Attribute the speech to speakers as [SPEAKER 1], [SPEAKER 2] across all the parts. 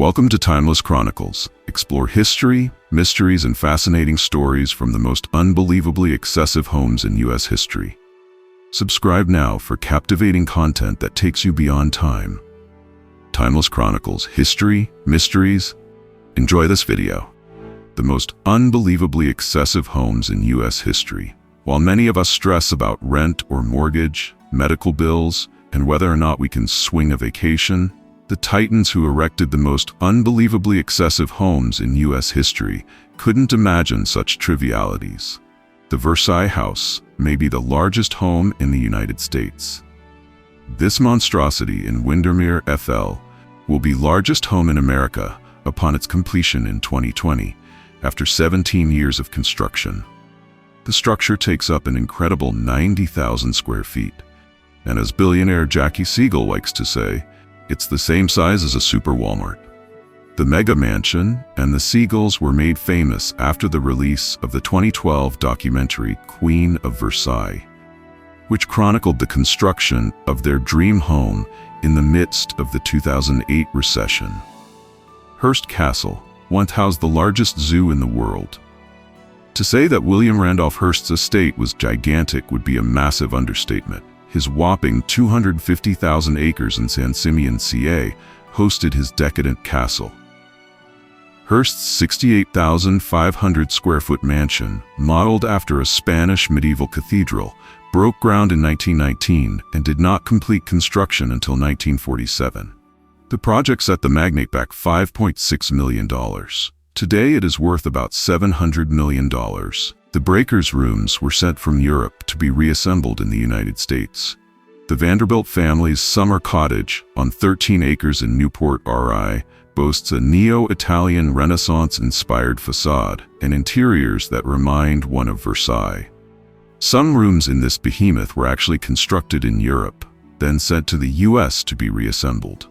[SPEAKER 1] Welcome to Timeless Chronicles. Explore history, mysteries, and fascinating stories from the most unbelievably excessive homes in U.S. history. Subscribe now for captivating content that takes you beyond time. Timeless Chronicles, history, mysteries. Enjoy this video. The most unbelievably excessive homes in U.S. history. While many of us stress about rent or mortgage, medical bills, and whether or not we can swing a vacation, the titans who erected the most unbelievably excessive homes in U.S. history couldn't imagine such trivialities. The Versailles House may be the largest home in the United States. This monstrosity in Windermere, FL, will be largest home in America upon its completion in 2020, after 17 years of construction. The structure takes up an incredible 90,000 square feet, and as billionaire Jackie Siegel likes to say, it's the same size as a super Walmart. The mega mansion and the Siegels were made famous after the release of the 2012 documentary Queen of Versailles, which chronicled the construction of their dream home in the midst of the 2008 recession. Hearst Castle once housed the largest zoo in the world. To say that William Randolph Hearst's estate was gigantic would be a massive understatement. His whopping 250,000 acres in San Simeon, CA, hosted his decadent castle. Hearst's 68,500 square foot mansion, modeled after a Spanish medieval cathedral, broke ground in 1919 and did not complete construction until 1947. The project set the magnate back $5.6 million. Today it is worth about $700 million. The breakers' rooms were sent from Europe to be reassembled in the United States. The Vanderbilt family's summer cottage on 13 acres in Newport, RI, boasts a neo-Italian Renaissance-inspired facade and interiors that remind one of Versailles. Some rooms in this behemoth were actually constructed in Europe, then sent to the U.S. to be reassembled.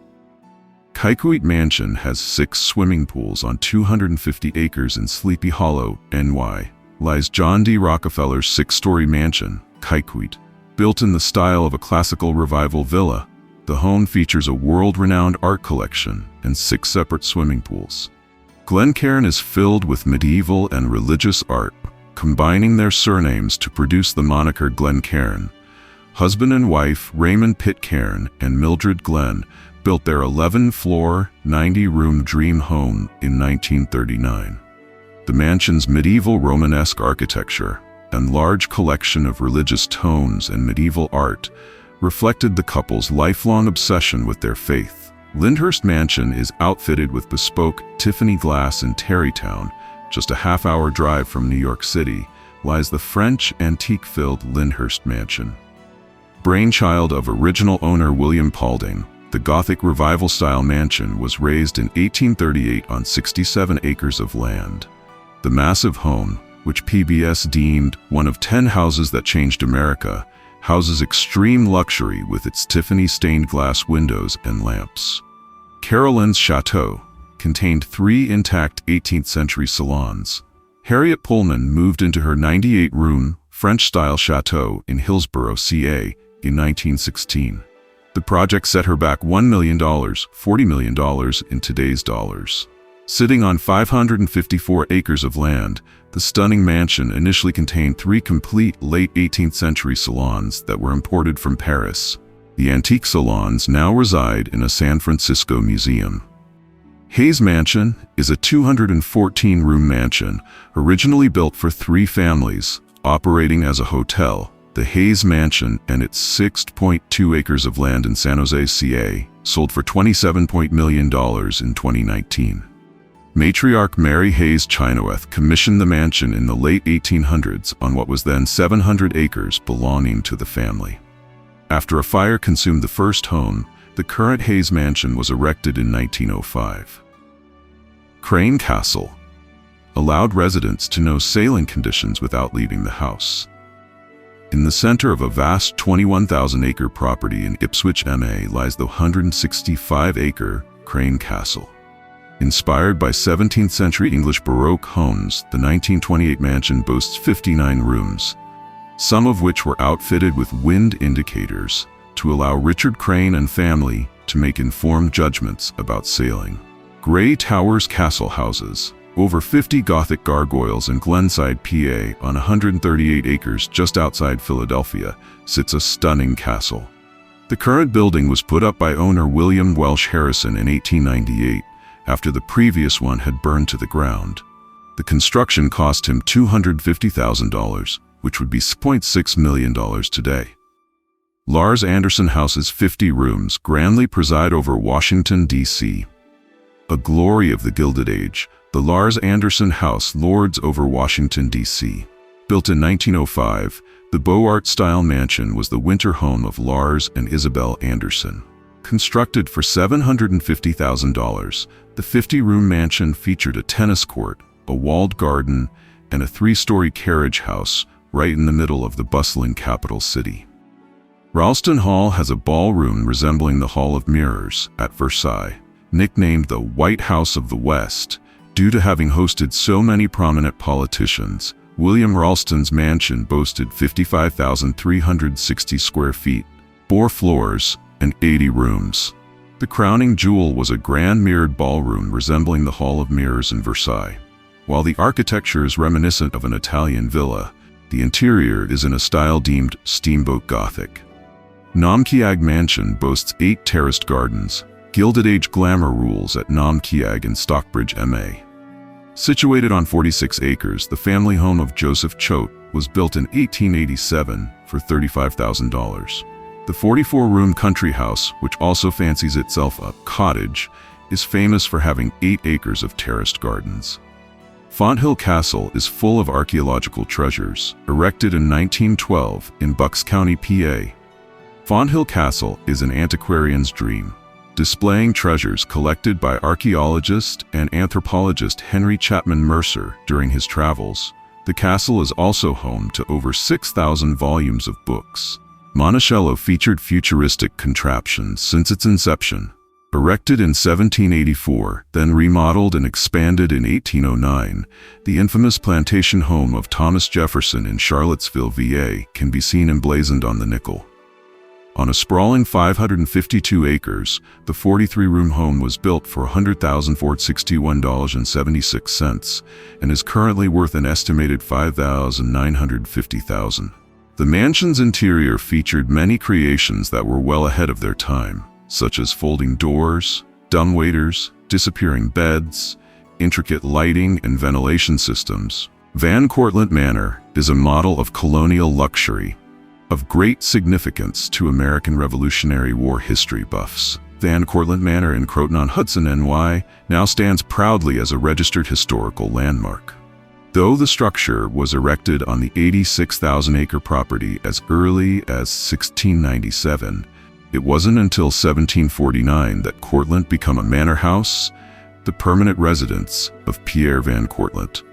[SPEAKER 1] Kikuit Mansion has 6 swimming pools on 250 acres in Sleepy Hollow, NY. Lies John D. Rockefeller's 6-story mansion, Kikuit. Built in the style of a classical revival villa, the home features a world-renowned art collection and 6 separate swimming pools. Glencairn is filled with medieval and religious art, combining their surnames to produce the moniker Glencairn. Husband and wife Raymond Pitcairn and Mildred Glenn built their 11-floor, 90-room dream home in 1939. The mansion's medieval Romanesque architecture and large collection of religious tones and medieval art reflected the couple's lifelong obsession with their faith. Lyndhurst Mansion is outfitted with bespoke Tiffany glass in Tarrytown. Just a half-hour drive from New York City lies the French antique-filled Lyndhurst Mansion. Brainchild of original owner William Paulding, the Gothic Revival-style mansion was raised in 1838 on 67 acres of land. The massive home, which PBS deemed one of 10 houses that changed America, houses extreme luxury with its Tiffany stained glass windows and lamps. Caroline's Chateau contained 3 intact 18th century salons. Harriet Pullman moved into her 98-room, French-style chateau in Hillsborough, CA, in 1916. The project set her back $1 million, $40 million in today's dollars. Sitting on 554 acres of land, the stunning mansion initially contained 3 complete late 18th century salons that were imported from Paris. The antique salons now reside in a San Francisco museum. Hayes Mansion is a 214-room mansion originally built for 3 families, operating as a hotel. The Hayes Mansion and its 6.2 acres of land in San Jose, CA, sold for $27 million in 2019. Matriarch Mary Hayes Chenoweth commissioned the mansion in the late 1800s on what was then 700 acres belonging to the family. After a fire consumed the first home, the current Hayes Mansion was erected in 1905. Crane Castle allowed residents to know sailing conditions without leaving the house. In the center of a vast 21,000-acre property in Ipswich, MA, lies the 165-acre Crane Castle. Inspired by 17th-century English Baroque homes, the 1928 mansion boasts 59 rooms, some of which were outfitted with wind indicators to allow Richard Crane and family to make informed judgments about sailing. Grey Towers Castle houses over 50 Gothic gargoyles in Glenside, PA, on 138 acres just outside Philadelphia, sits a stunning castle. The current building was put up by owner William Welsh Harrison in 1898, after the previous one had burned to the ground. The construction cost him $250,000, which would be $0.6 million today. Lars Anderson House's 50 rooms grandly preside over Washington, D.C. A glory of the Gilded Age, the Lars Anderson House lords over Washington, D.C. Built in 1905, the Beaux-Arts-style mansion was the winter home of Lars and Isabel Anderson. Constructed for $750,000, the 50-room mansion featured a tennis court, a walled garden, and a 3-story carriage house right in the middle of the bustling capital city. Ralston Hall has a ballroom resembling the Hall of Mirrors at Versailles, nicknamed the White House of the West, due to having hosted so many prominent politicians. William Ralston's mansion boasted 55,360 square feet, 4 floors, and 80 rooms. The crowning jewel was a grand mirrored ballroom resembling the Hall of Mirrors in Versailles. While the architecture is reminiscent of an Italian villa, the interior is in a style deemed Steamboat Gothic. Nam Kiag Mansion boasts 8 terraced gardens. Gilded Age glamour rules at Nam Kiag in Stockbridge, MA. Situated on 46 acres, the family home of Joseph Choate was built in 1887 for $35,000. The 44-room country house, which also fancies itself a cottage, is famous for having 8 acres of terraced gardens. Fonthill Castle is full of archaeological treasures, erected in 1912 in Bucks County, PA. Fonthill Castle is an antiquarian's dream, displaying treasures collected by archaeologist and anthropologist Henry Chapman Mercer during his travels. The castle is also home to over 6,000 volumes of books. Monticello featured futuristic contraptions since its inception. Erected in 1784, then remodeled and expanded in 1809, the infamous plantation home of Thomas Jefferson in Charlottesville, VA, can be seen emblazoned on the nickel. On a sprawling 552 acres, the 43-room home was built for $100,461.76 and is currently worth an estimated $5,950,000. The mansion's interior featured many creations that were well ahead of their time, such as folding doors, dumbwaiters, disappearing beds, intricate lighting and ventilation systems. Van Cortlandt Manor is a model of colonial luxury, of great significance to American Revolutionary War history buffs. Van Cortlandt Manor in Croton-on-Hudson, NY, now stands proudly as a registered historical landmark. Though the structure was erected on the 86,000-acre property as early as 1697, it wasn't until 1749 that Cortlandt became a manor house, the permanent residence of Pierre Van Cortlandt.